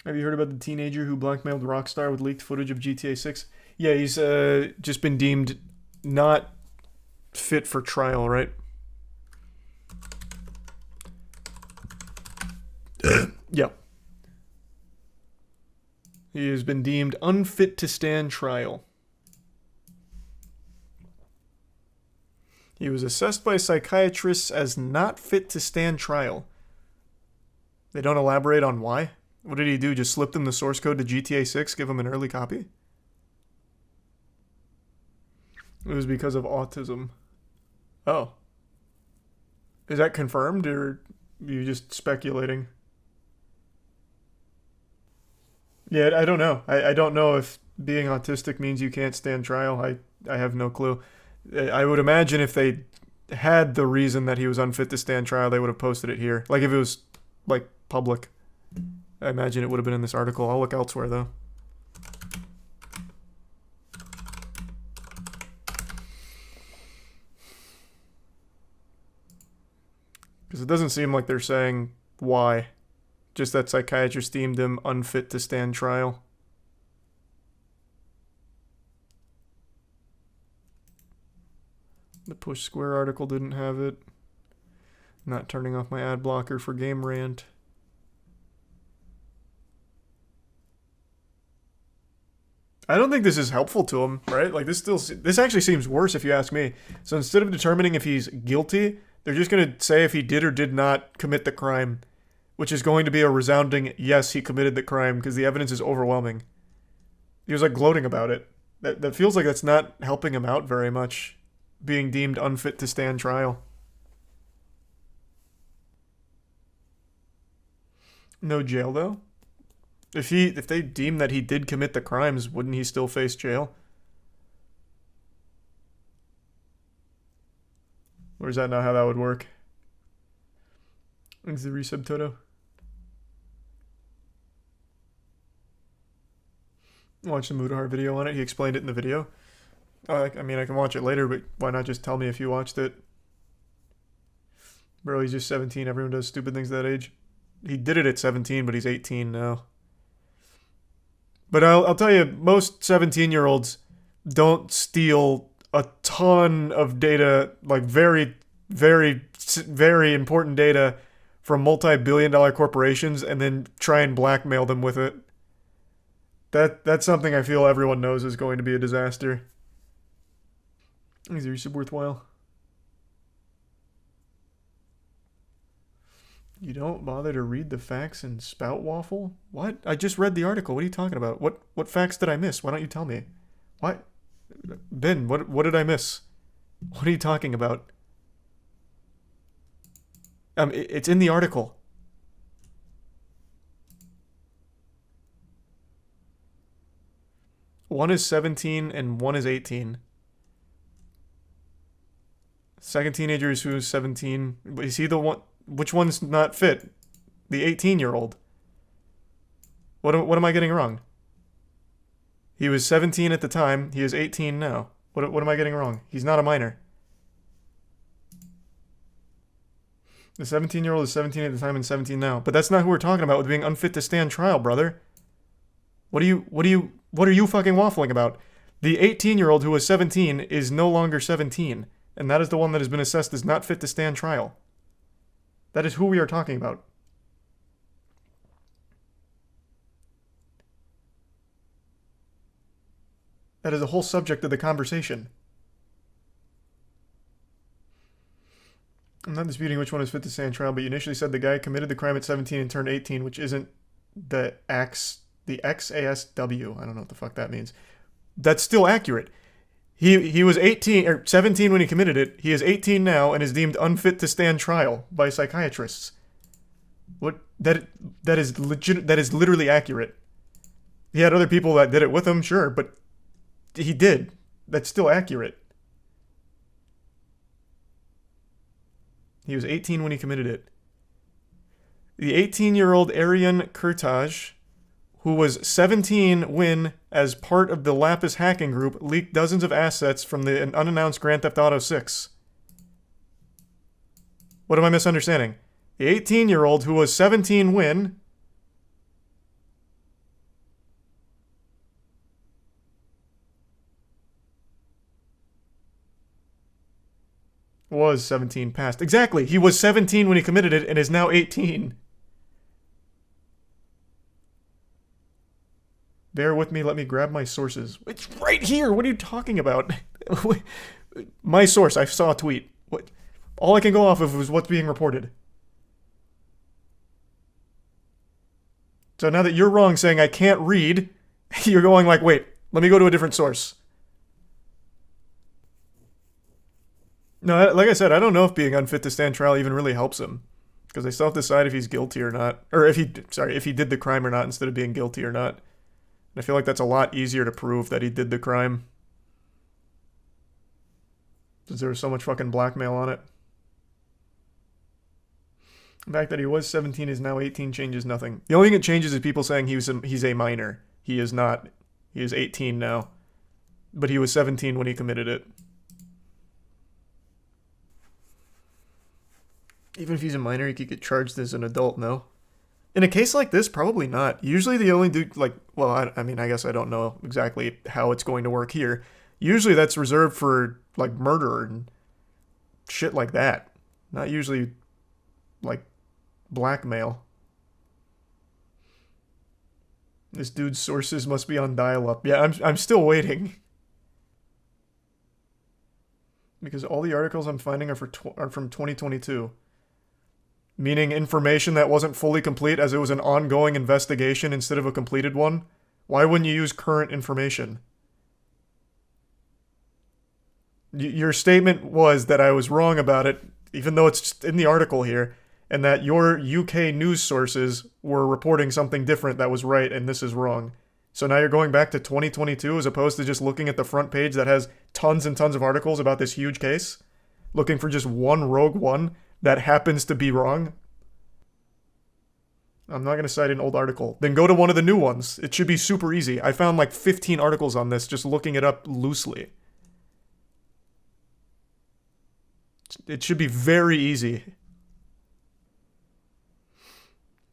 Have you heard about the teenager who blackmailed Rockstar with leaked footage of GTA 6? Yeah, he's just been deemed not fit for trial, right? Yeah. He has been deemed unfit to stand trial. He was assessed by psychiatrists as not fit to stand trial. They don't elaborate on why. What did he do? Just slip them the source code to GTA 6, give him an early copy? It was because of autism. Oh. Is that confirmed, or are you just speculating? Yeah, I don't know. I don't know if being autistic means you can't stand trial. I have no clue. I would imagine if they had the reason that he was unfit to stand trial, they would have posted it here. Like if it was like public. I imagine it would have been in this article. I'll look elsewhere though. Because it doesn't seem like they're saying why. Just that psychiatrist deemed him unfit to stand trial. The Push Square article didn't have it. Not turning off my ad blocker for Game Rant. I don't think this is helpful to him, right? Like this actually seems worse if you ask me. So instead of determining if he's guilty, they're just going to say if he did or did not commit the crime, which is going to be a resounding yes, he committed the crime because the evidence is overwhelming. He was like gloating about it. That feels like that's not helping him out very much, being deemed unfit to stand trial. No jail though. If they deem that he did commit the crimes, wouldn't he still face jail? Or is that not how that would work? Thanks the resub, Toto. Watch the Mudahar video on it. He explained it in the video. I mean, I can watch it later, but why not just tell me if you watched it? Bro, he's just 17. Everyone does stupid things that age. He did it at 17, but he's 18 now. But I'll tell you, most 17-year-olds don't steal a ton of data, like very, very, very important data from multi-billion-dollar corporations and then try and blackmail them with it. That's something I feel everyone knows is going to be a disaster. Is your resub worthwhile? You don't bother to read the facts and spout waffle? What? I just read the article. What are you talking about? What facts did I miss? Why don't you tell me? What? Ben, what did I miss? What are you talking about? It's in the article. One is 17 and one is 18. Second teenager is who's 17. Is he the one? Which one's not fit? The 18-year-old. What am I getting wrong? He was 17 at the time. He is 18 now. What am I getting wrong? He's not a minor. The 17-year-old is 17 at the time and 17 now. But that's not who we're talking about with being unfit to stand trial, brother. What are you fucking waffling about? The 18-year-old who was 17 is no longer 17, and that is the one that has been assessed as not fit to stand trial. That is who we are talking about. That is the whole subject of the conversation. I'm not disputing which one is fit to stand trial, but you initially said the guy committed the crime at 17 and turned 18, which isn't the XASW. I don't know what the fuck that means. That's still accurate. He was 18 or 17 when he committed it. He is 18 now and is deemed unfit to stand trial by psychiatrists. What that is legit. That is literally accurate. He had other people that did it with him, sure, but he did. That's still accurate. He was 18 when he committed it. The 18-year-old Aryan Kurtaj, who was 17 when, as part of the Lapis hacking group, leaked dozens of assets from the unannounced Grand Theft Auto 6. What am I misunderstanding? The 18-year-old who was 17 when Was 17 past. Exactly. He was 17 when he committed it and is now 18. Bear with me. Let me grab my sources. It's right here. What are you talking about? My source. I saw a tweet. What? All I can go off of is what's being reported. So now that you're wrong saying I can't read, you're going like, wait, let me go to a different source. No, like I said, I don't know if being unfit to stand trial even really helps him. Because they still have to decide if he's guilty or not. Or if he did the crime or not instead of being guilty or not. And I feel like that's a lot easier to prove that he did the crime. Since there was so much fucking blackmail on it. The fact that he was 17 is now 18 changes nothing. The only thing that changes is people saying he's a minor. He is not. He is 18 now. But he was 17 when he committed it. Even if he's a minor, he could get charged as an adult, no? In a case like this, probably not. Usually they only do, like, well, I mean, I guess I don't know exactly how it's going to work here. Usually that's reserved for, like, murder and shit like that. Not usually, like, blackmail. This dude's sources must be on dial-up. Yeah, I'm still waiting. Because all the articles I'm finding are from 2022. Meaning information that wasn't fully complete as it was an ongoing investigation instead of a completed one. Why wouldn't you use current information? Your statement was that I was wrong about it, even though it's just in the article here, and that your UK news sources were reporting something different that was right and this is wrong. So now you're going back to 2022 as opposed to just looking at the front page that has tons and tons of articles about this huge case? Looking for just one rogue one that happens to be wrong? I'm not going to cite an old article. Then go to one of the new ones. It should be super easy. I found like 15 articles on this just looking it up loosely. It should be very easy.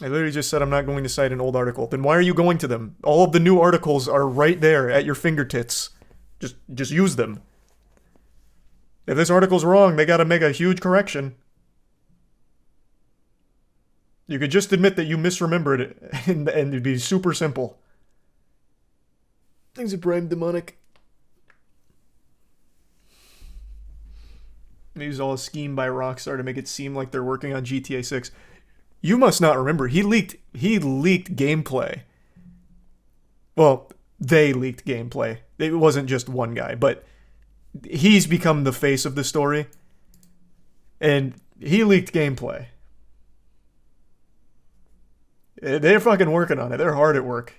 I literally just said I'm not going to cite an old article. Then why are you going to them? All of the new articles are right there at your fingertips. Just use them. If this article's wrong, they gotta make a huge correction. You could just admit that you misremembered it, and it'd be super simple. Things are prime demonic. Maybe it's all a scheme by Rockstar to make it seem like they're working on GTA 6. You must not remember. He leaked gameplay. Well, they leaked gameplay. It wasn't just one guy, but he's become the face of the story. And he leaked gameplay. They're fucking working on it. They're hard at work.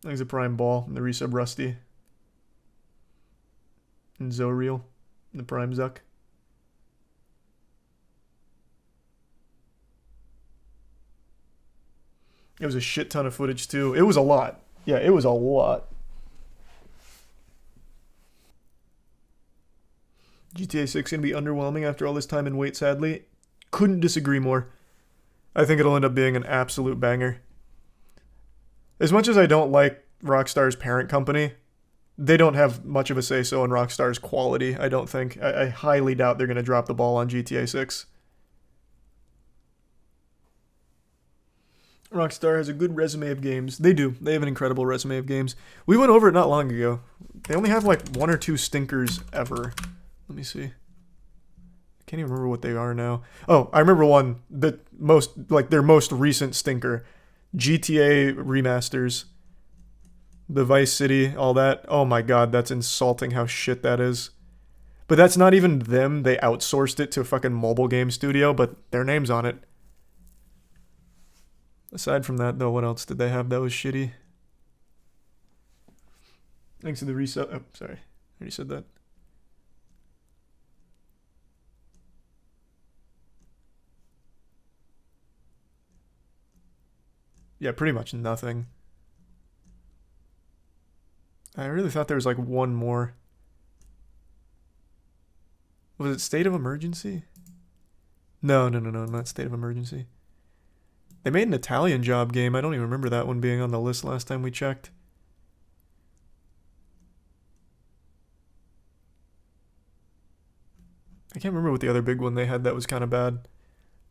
Thanks a Prime Ball and the resub Rusty. And Zoriel. And the Prime Zuck. It was a shit ton of footage too. It was a lot. Yeah, it was a lot. GTA 6 gonna be underwhelming after all this time and wait, sadly. Couldn't disagree more. I think it'll end up being an absolute banger. As much as I don't like Rockstar's parent company, they don't have much of a say-so in Rockstar's quality, I don't think. I highly doubt they're going to drop the ball on GTA 6. Rockstar has a good resume of games. They do. They have an incredible resume of games. We went over it not long ago. They only have like one or two stinkers ever. Let me see. I can't even remember what they are now. Oh, I remember one. Their most recent stinker. GTA remasters. The Vice City, all that. Oh my god, that's insulting how shit that is. But that's not even them. They outsourced it to a fucking mobile game studio, but their name's on it. Aside from that, though, what else did they have that was shitty? Thanks to the resub. Oh, sorry. I already said that. Yeah, pretty much nothing. I really thought there was like one more. Was it State of Emergency? No, not State of Emergency. They made an Italian Job game. I don't even remember that one being on the list last time we checked. I can't remember what the other big one they had that was kind of bad.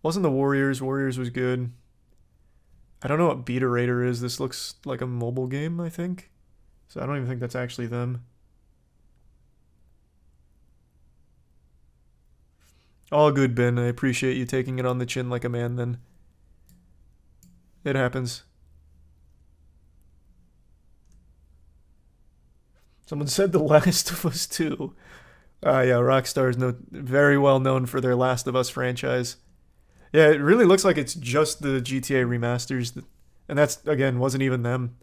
Wasn't the Warriors. Warriors was good. I don't know what Beta Raider is. This looks like a mobile game, I think. So I don't even think that's actually them. All good, Ben. I appreciate you taking it on the chin like a man then. It happens. Someone said The Last of Us 2. Yeah, Rockstar is very well known for their Last of Us franchise. Yeah, it really looks like it's just the GTA remasters. And that's, again, wasn't even them.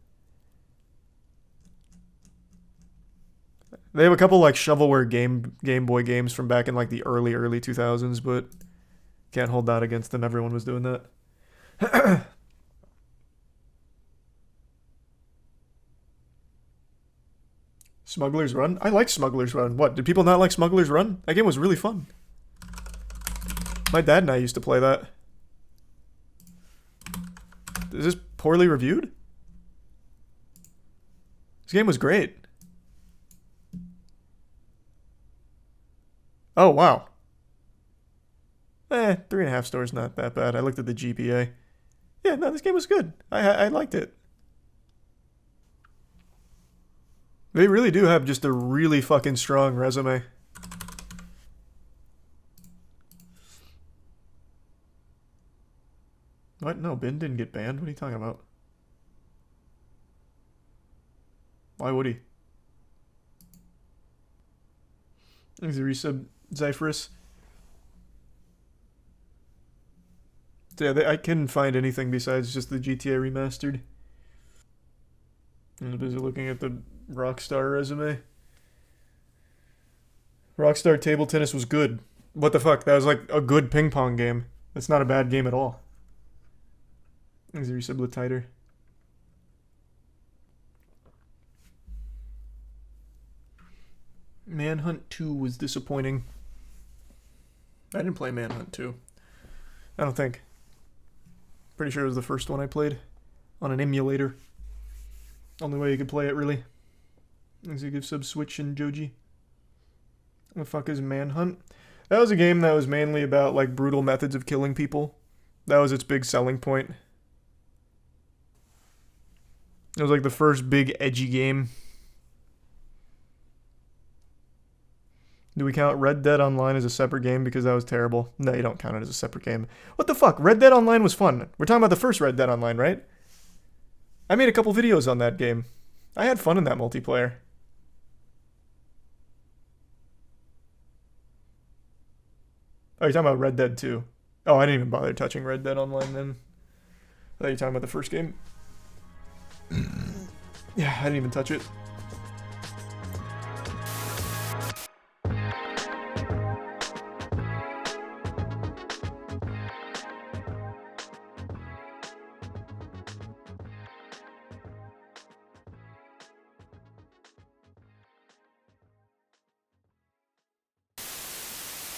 They have a couple like shovelware Game Boy games from back in like the early 2000s, but can't hold that against them. Everyone was doing that. Smuggler's Run? I like Smuggler's Run. What, did people not like Smuggler's Run? That game was really fun. My dad and I used to play that. Is this poorly reviewed? This game was great. Oh, wow. 3.5 stars, not that bad. I looked at the GPA. Yeah, no, this game was good. I liked it. They really do have just a really fucking strong resume. What? No, Ben didn't get banned. What are you talking about? Why would he? He's a resub Zyphorus. So yeah, I couldn't find anything besides just the GTA remastered. I'm busy looking at the Rockstar resume. Rockstar Table Tennis was good. What the fuck? That was like a good ping pong game. That's not a bad game at all. Is a resub tighter. Manhunt 2 was disappointing. I didn't play Manhunt 2. I don't think. Pretty sure it was the first one I played on an emulator. Only way you could play it, really. Is you give sub Switch and Joji. What the fuck is Manhunt? That was a game that was mainly about like brutal methods of killing people. That was its big selling point. It was like the first big edgy game. Do we count Red Dead Online as a separate game because that was terrible? No, you don't count it as a separate game. What the fuck? Red Dead Online was fun. We're talking about the first Red Dead Online, right? I made a couple videos on that game. I had fun in that multiplayer. Oh, you're talking about Red Dead 2. Oh, I didn't even bother touching Red Dead Online then. I thought you were talking about the first game. Yeah, I didn't even touch it.